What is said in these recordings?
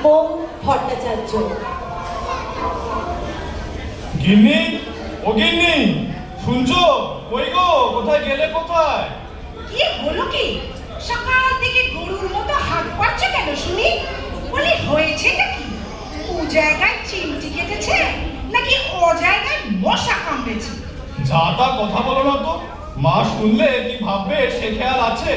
বউ ভট্টাচার্য। গিন্নি, ও গিন্নি, শুনছো? কই গো, কোথায় গেলে কোথায়? কি হলো কি? সকাল থেকে গরুর মতো হাত পাচ্ছে কেন শুনি? বলি হয়েছেটা কি? ও জায়গায় চিমটি কেটেছে নাকি ও জায়গায় মশা কামড়েছে? যা তা কথা বলো না তো। মা শুনলে কি ভাববে সে খেয়াল আছে?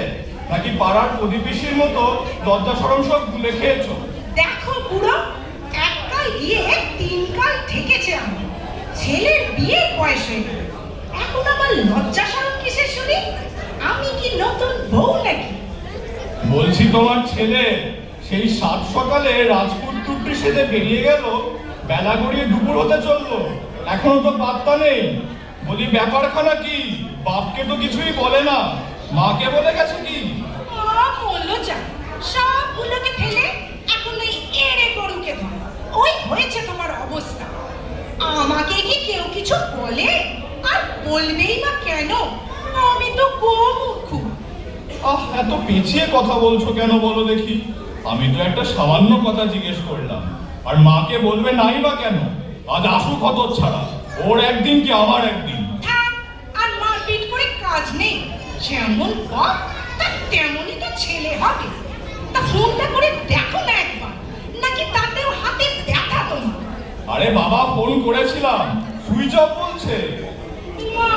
নাকি পাড়ার প্রতিবেশীর মতো লজ্জা শরম সব ভুলে খেয়েছো? দেখো বুড়ো, এককাল গিয়ে তিনকাল ঠেকেছে আমার। ছেলের বিয়ের বয়স হয়ে গেল, এখন আমার লজ্জা শরম কিসের শুনি? আমি কি নতুন বউ নাকি? বলছি তোমার ছেলে সেই সাত সকালে রাজপুত টুকরি সেজে বেরিয়ে গেল, বেলা গড়িয়ে দুপুর হতে চললো, এখনো তো পাত্তা নেই। বলি ব্যাপারখানা কি? বাপকে তো কিছুই বলে না, মাকে বলে গেছে কি? বললো যা, সবগুলোকে ফেলে এখন ওই এড়ে গরুকে ধর। ওই হয়েছে তোমার অবস্থা। আমাকে কি কেউ কিছু বলে? আর বলবেই বা কেন? আমি তো গোমুখ। এত পেঁচিয়ে কথা বলছো কেন বলো দেখি? আমি তো একটা সামান্য কথা জিজ্ঞেস করলাম, আর মাকে বলবে নাই বা কেন? আজ আসুক হত ছাড়া, ওর একদিন কি আমার একদিন। থাক, আর মারপিট করে কাজ নেই। যেমন বাপ তার তেমনই তো ছেলে হবে। তা ফোনটা করে দেখো না একবার, নাকি তাতেও হাতে ব্যথা তোমার? আরে বাবা, ফোন করেছিলাম, সুইচ অফ বলছে। মা,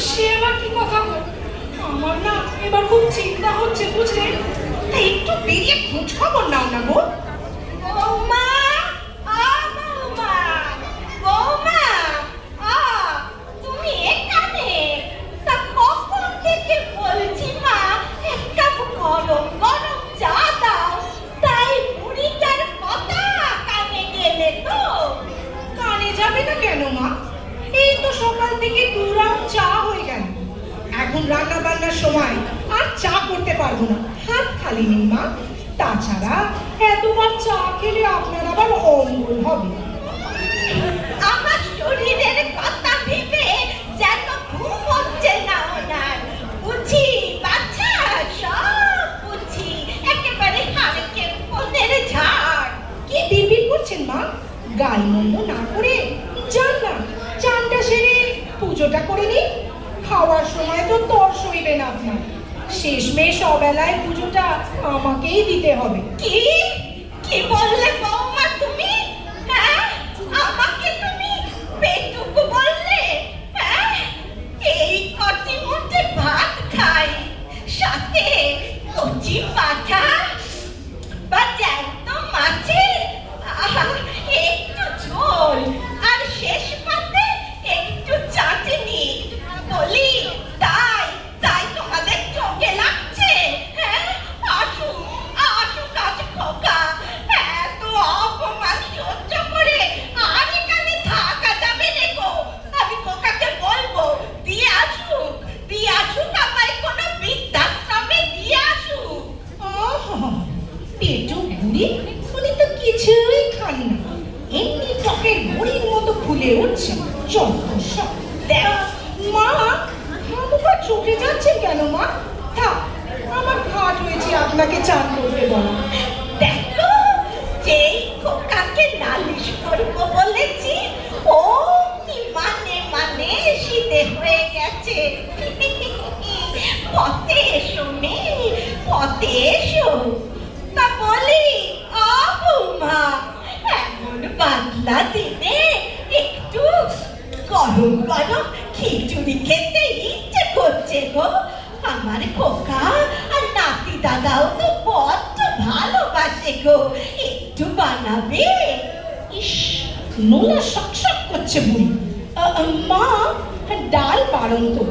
সে আবার কি কথা বল? আমার না এবার খুব চিন্তা হচ্ছে বুঝলে। তা একটু বেরিয়ে খোঁজ খবর নাও না গো। বৌমা, বৌমা, বৌমা, তুমি এখানে? তা কখন থেকে বলছি মা এক কাপ গরম গরম চা দাও, তাই বুড়িটার কথা কানে গেলে তো? কানে যাবে না কেন মা? এই তো সকাল থেকে 2 রাউন্ড চা হয়ে গেল। এখন রান্না বান্নার সময় আর চা করতে পারবো না, হাত খালি নেই মা। তাছাড়া এতবার চা খেলে আপনার আবার অম্বল হবে। আমার শরীরের কথা ভেবে যেন ঘুম হচ্ছে না ওনার। বুঝি বাচ্চা, সব বুঝি, একেবারে হাড়কে ফোনের ঝাড়। কি বিড়বিড় করছেন মা? গাল মন্দ না করে যান না, চানটা সেরে পুজোটা করে নিন। খাওয়ার সময় তো তর সইবে না আপনার। শেষমেশ অবেলায় পুজোটা আমাকেই দিতে হবে। কি কি বললে বৌমা তুমি? হ্যাঁ, আমাকে তুমি পেটুকু বললে? হ্যাঁ, এই কটি মুঠে ভাত খাই, সাথে কচি পাঠা বা জ্যান্ত মাছের একটু ঝোল, আর শেষ পাতে একটু চাটনি। বলি তাই তাই তোমাদের চোখে লাগছে? হ্যাঁ, আসুক আসুক আজ খোকা। এত অপমান সহ্য করে আর এখানে থাকা যাবে না গো। আমি খোকাকে বলবো দিয়ে আসুক আমায় কোনো বৃদ্ধাশ্রমে দিয়ে আসুক। পেটু বুড়ি, উনি তো কিছুই খান না, এমনি টকের বুড়ির মতো ফুলে উঠছে। সব মা, হামুকা চোখে যাচ্ছেন কেন মা? থাক, আমার ঘাট হয়েছে আপনাকে চান করতে বলা। দেখো, যেই খোকাকে নালিশ করবো বলেছি, ও কি মানে শীতে হয়ে গেছে। পথে এসো মেয়ে, পথে এসো। তা বলি বৌমা, এমন বাদলা দিনে একটু গরম গরম খিচুড়ি খেতে ইচ্ছে করছে গো। আমার খোকা আর নাতি দাদাও তো বড্ড ভালোবাসে গো, একটু বানাবে? ইস, নোনা শক করছে বুড়ি। মা, ডাল বারণ তো,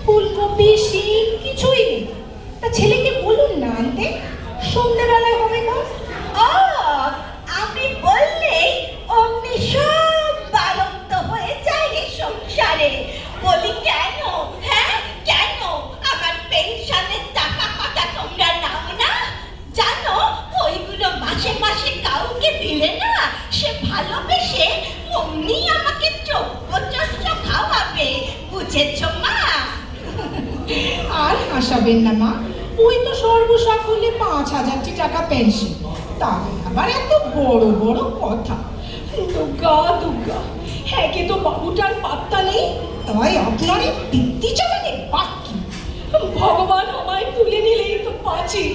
ফুলকপি শিম কিছুই নেই। তা ছেলেকে বলুন না আনতে, সন্ধ্যেবেলায় হবে না? আমি বললেই অমনি সব বারন্ত হয়ে যায় এই সংসারে। বলি কেন? হ্যাঁ কেন? আমার পেনশনের টাকা কটা তোমরা নাও না? জানো ওইগুলো মাসে মাসে কাউকে দিলে না, সে ভালোবেসে অমনি আমাকে চোখ খাওয়াবে, বুঝেছ মা? আর হাসাবেন না মা, ওই তো সর্বসাকুল্যে 5,000 টাকা পেনশন। তাদের আবার এত বড় বড় কথা। দুর্গা দুর্গা, একে তো বাবুটার পাত্তা নেই, তাই আপনার এই বৃত্তি চালাতে বাকি। ভগবান আমায় তুলে নিলেই তো বাঁচি।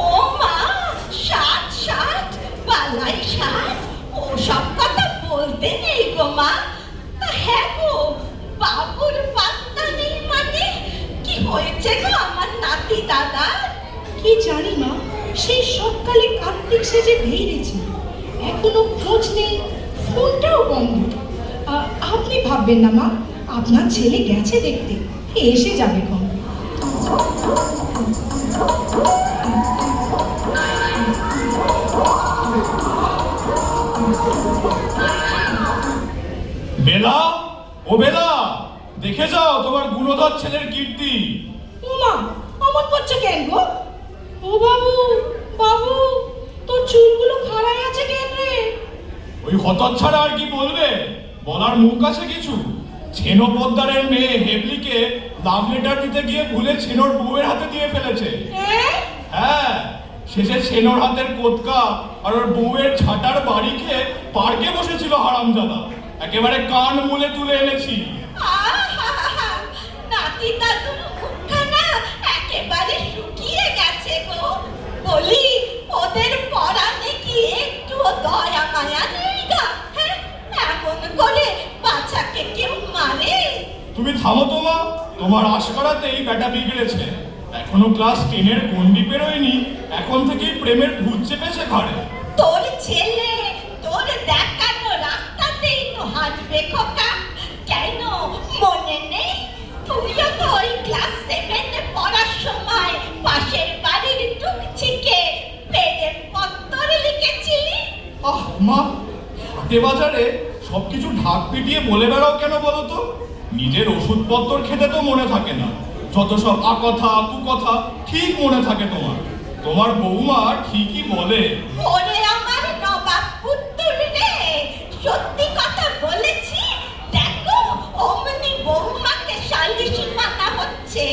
ও মা, সাত সাত বালাই সাত, ও সব কথা বলতে নেই গো মা। তা হ্যাঁ গো, বাবুর পাত্তা নেই মানে কি হয়েছে গো আমার নাতি দাদা? কি জানি মা, সেই সকালে কার্তিক সেজে বেরিয়েছে, এখনো খোঁজ নেই, ফোনটাও বন্ধ। আপনি ভাববেন না মা, আপনার ছেলে গেছে দেখতে, এসে যাবে কম। বেলা, ও বেলা, দেখে যাও তোমার গুণধর ছেলের কীর্তি। উমা, অমন করছে কেন গো? ও বাবু, বাবু, তোর চুলগুলো খাড়ায় আছে কেন রে? ওই হতচ্ছাড়া আর কি বলবে, বলার মুখ আছে কিছু? ছেনো পোদ্দারের মেয়ে হেবলিকে লাভ লেটার দিতে গিয়ে ভুলে ছেনোর বউয়ের হাতে দিয়ে ফেলেছে। হ্যাঁ, শেষে ছেনোর হাতের কোতকা আর ওর বউয়ের ছাটার বাড়ি খেয়ে পার্কে বসেছিল হারামজাদা। একেবারে কান মুলে তুলে এনেছি। আহা, নাতি দাদুর মুখখানা একেবারে শুকিয়ে গেছে গো। বলি, ওদের পরাণে কি একটু দয়া মায়া নেই গা? হ্যাঁ, এমন করে বাচ্চাকে কেউ মারে? তুমি থামো তো মা, তোমার আশকারাতেই বেটা বিগড়েছে। এখনো ক্লাস 10-এর গন্ডি পেরোয়নি, এখন থেকেই প্রেমের ভূত চেপেছে ঘাড়ে। তোর ছেলে তোর দেখানো রাস্তাতেই তো হাঁটবে খোকা। কেন মনে নেই? তুইও তো ওই ক্লাস 7-এ পড়ার সময় পাশের বাড়ির টুকছিকে প্রেমের পত্তর লিখেছিলি। আহ মা, হাটে বাজারে সবকিছু ঢাক পিটিয়ে বলে বেড়াও কেন বলো তো? নিজের ওষুধপত্র খেতে তো মনে থাকে না, যত সব আকথা কুকথা ঠিক মনে থাকে তোমার। তোমার বৌমা ঠিকই বলে। ওরে আমার নবাব পুত্তুর রে, সত্যি কথা বলেছি। দেখো, অমনি বৌমাকে সালিশি মানা হচ্ছে।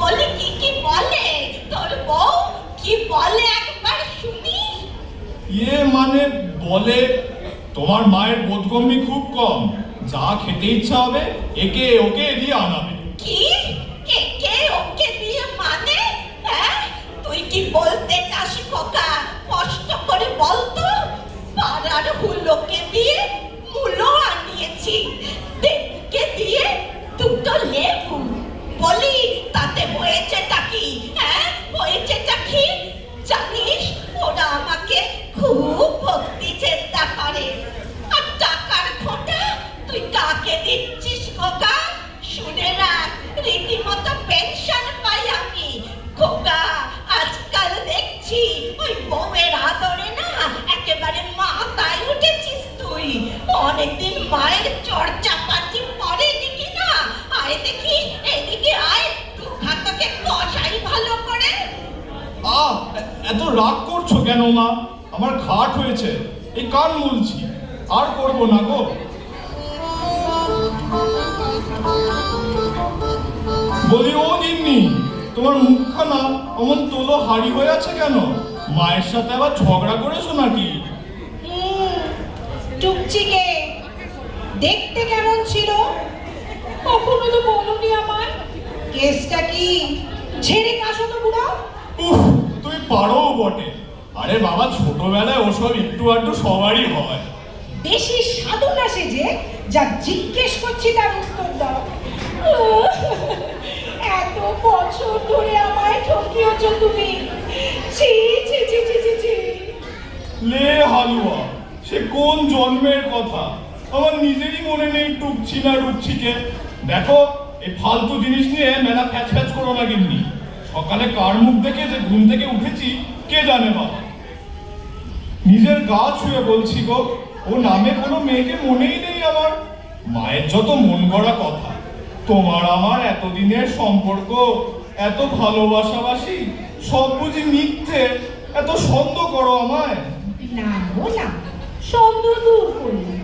বলে কি কি বলে তোর বউ? কি বলে একবার শুনি। মানে বলে, তোমার মায়ের বোধগম্যি খুব কম, যা খেতে ইচ্ছা হবে একে ওকে দিয়ে আনাবে। কি একে ওকে দিয়ে মানে? হ্যাঁ, তুই কি বলতে চাস খোকা? কষ্ট করে বলতো। পাড়ার হুলোকে দিয়ে মুলো আনিয়েছি, দেবকে দিয়ে দুটো লেবু। বলি, তাতে হয়েছেটা কি? হ্যাঁ, হয়েছেটা কি? জানিস, ওরা আমাকে খুব ভক্তি চেষ্টা করে। আর টাকার খোঁটা তুই কাকে দিচ্ছিস খোকা? শুনে রাখ, রীতিমতো পেনশন পাই আমি খোকা। আজকাল দেখছি ওই বউয়ের আদরে না একেবারে মাথায় উঠেছিস তুই। অনেকদিন মায়ের চর্চা পাতি পড়েনি কি না? আয় দেখি, এদিকে আয়, দুঃখা তোকে কষাই ভালো করে। এত রাগ করছো কেন মা? আমার ঘাট হয়েছে, এই কান মুলছি, আর করবো না গো। বলি, ও দিন্নি, তোমার মুখখানা অমন তোলো হাড়ি হয়ে আছে কেন? মায়ের সাথে আবার ঝগড়া করেছো নাকি? টুকচিকে দেখতে কেমন ছিল? কখনো তো বলনি আমায়। কেসটা কি? ঝেড়ে কাশো তো বুড়া। উফ, তুমি পারো বটে। আরে বাবা, ছোটবেলায় ওসব একটু আধটু সবারই হয়। বেশি সাধু না সেজে যা জিজ্ঞেস করছি তার উত্তর দাও। এত বছর ধরে আমায় ঠকিয়েছ তুমি। ছি ছি ছি ছি ছি ছি। লে হালুয়া, সে কোন জন্মের কথা, আমার নিজেরই মনে নেই টুকছি না রুচ্ছিকে। দেখো, এই ফালতু জিনিস নিয়ে মেলা ফ্যাচ ফ্যাচ করো না গিন্নি। সকালে কার মুখ দেখে যে ঘুম থেকে উঠেছি কে জানে বাবা। নিজের গা ছুঁয়ে বলছি গো, ও নামে কোনো মেয়েকে মনেই নেই আমার। মায়ের যত মন গড়া কথা, তোমার আমার এতদিনের সম্পর্ক, এত ভালোবাসাবাসি, সব বুঝি মিথ্যে? এত সন্দেহ করো আমায়? না গো না, সন্দেহ দূর করলে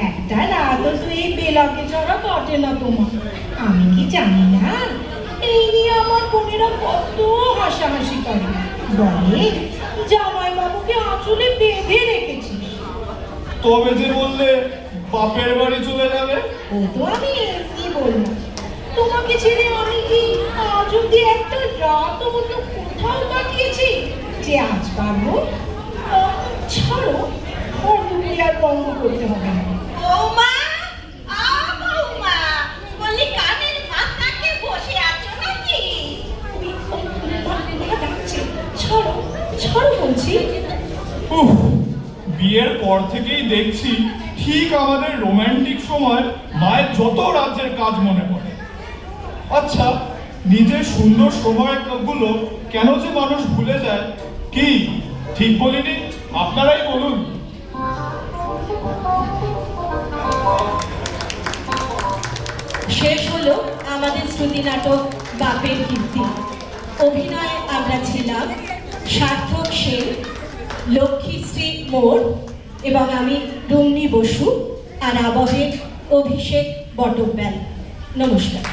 একটা রাতও তো এই বেলাকে ছাড়া কাটে না তোমার। আমি কি জানি না? এই নিয়ে আমার বোনেরা কত হাসাহাসি করে, বলে জামাই বাবুকে আমাকে আঁচলে বেঁধে রেখেছিস। তবে যে বললে বাপের বাড়ি চলে যাবে। ও তো আমি এমনি বললাম, তোমাকে ছেড়ে আমি কি আজ অব্দি একটা রাত অবধি কোথাও কাটিয়েছি যে আজ পারবো? ছাড়ো, বন্ধুকে আর বন্ধ করতে হবে না। বৌমা, বৌমা, বলি কানের মাথাকে বসে আছো নাকি? মা ডাকছে, ছাড়ো ছাড়ো বলছি। উফ, বিয়ের পর থেকেই দেখছি ঠিক আমাদের রোমান্টিক সময় মায়ের যত রাজ্যের কাজ মনে পড়ে। আচ্ছা, নিজের সুন্দর সময়গুলো কেন যে মানুষ ভুলে যায়? কি ঠিক বলিনি? আপনারাই বলুন। শেষ হলো আমাদের শ্রুতি নাটক বাপের কীর্তি। অভিনয়ে আমরা ছিলাম সার্থক সেন, লক্ষ্মীশ্রী মোর এবং আমি রুমনি বসু, আর আবহে অভিষেক বটব্যাল। নমস্কার।